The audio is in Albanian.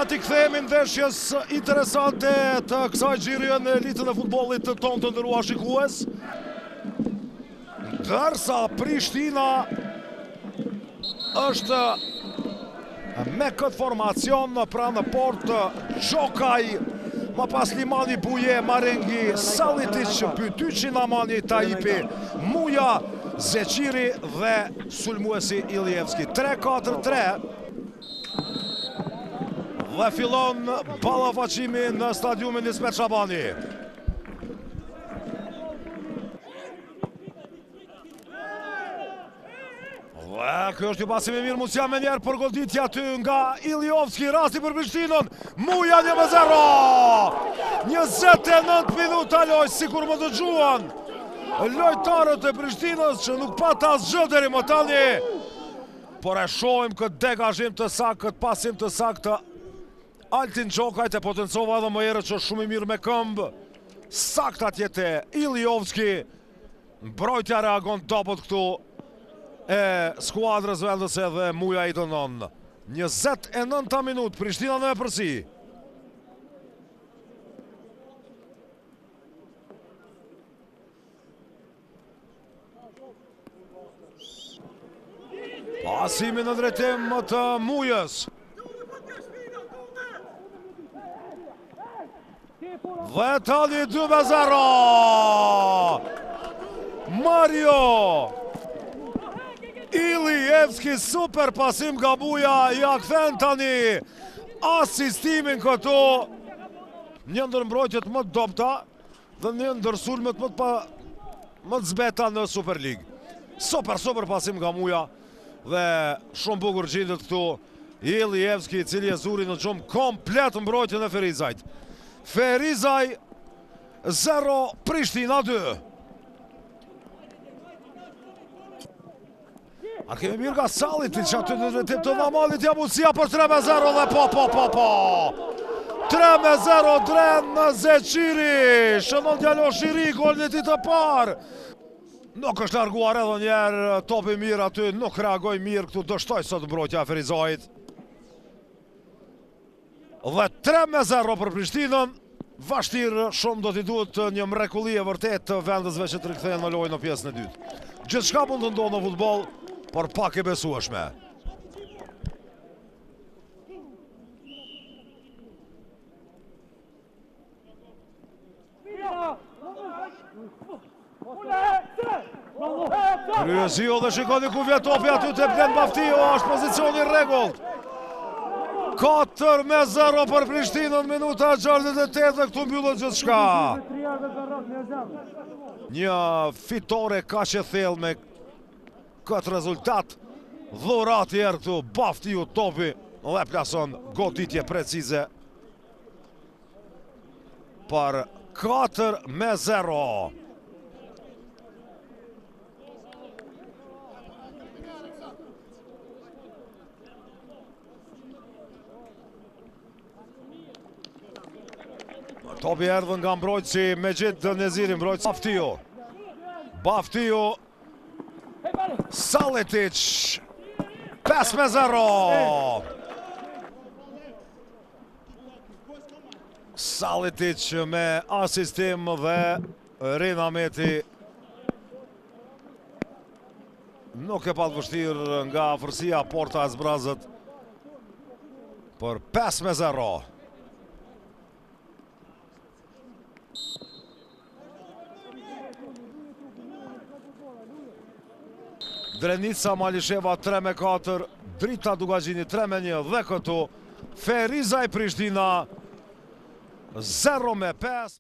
Sa t'i kthehemi ndeshjes interesante të kësaj xhirie në elitën e futbollit të tonë të nderuar shikues. Ndërsa Prishtina është me këtë formacion pranë port Gjokaj, më pas Limani Buje, Marengi, Salitic, Pytyqi, Namani, Taipi, Muja, Zeqiri dhe sulmuesi Ilijevski. 3-4-3. Dhe fillon ballafaqimi në stadiumin Ismet Shabani. Dhe kjo është një pasim i mirë, Musia me njerë për goditja aty nga Ilijevski, rasti për Prishtinën, Muja 1-0! 29 minuta loj, sikur më dëgjuan lojtarët e Prishtinës që nuk pata asgjë deri më tani. Por e shohim këtë degazhim të saktë, këtë pasim të saktë. Altin Gjokaj të potencova edhe më herët që është shumë i mirë me këmbë. Sakt atje te Ilijevski. Mbrojtja reagon dobët këtu e skuadrës vendëse dhe Muja i dënon. 29 minutë, Prishtina në e përsi. Pasimi në drejtim të Mujës. Dhe tani 2-0! Mario Ilijevski, super pasim nga Muja, ja kthen tani asistimin këtu. Një ndër mbrojtjet më të dobta dhe një ndër sulmet më të zbeta në Super League. Super pasim nga Muja dhe shumë bukur gjendet këtu Ilijevski, i cili e zuri në gjumë komplet mbrojtjen e Ferizajt. Ferizaj 0, Prishtina 2. A kemi mirë nga Salitic që aty në drejtim të Namalit, ja Musia për 3-0 dhe po. 3-0 dren në Zeqiri, shënon djalo Shiri, golin e ti të parë. Nuk është larguar edhe njerë, topi mirë aty, nuk reagoj mirë këtu, dështoj sot mbrojtja Ferizajit. Dhe 3-0 për Prishtinën. Vashtirë shumë do t'i duhet një mrekulli e vërtet të vendësve që të rikthehen në lojë në pjesën e dytë. Gjithçka mund të ndodhë në futboll, por pak e besueshme. Kryesio dhe shikoni ku vjen topi aty te Blen Baftio, është pozicioni rregullt. 4-0 për Prishtinën, minuta 68 dhe këtu mbyllët gjithçka. Një fitore kaq e thellë me këtë rezultat. Dhurat herë këtu, Baftiu topi dhe plason goditje precize për 4-0. Topi erdhën nga mbrojtësi Mejid Neziri, mbrojtësi Baftiu, Salitic, 5-0. Salitic me asistim dhe Rina Meti nuk e patë vështirë nga afërsia porta e zbrazët për 5-0. Drenica Malisheva 3-4, Drita Dugagjini 3-1 dhe këtu Ferizaj Prishtina 0-5.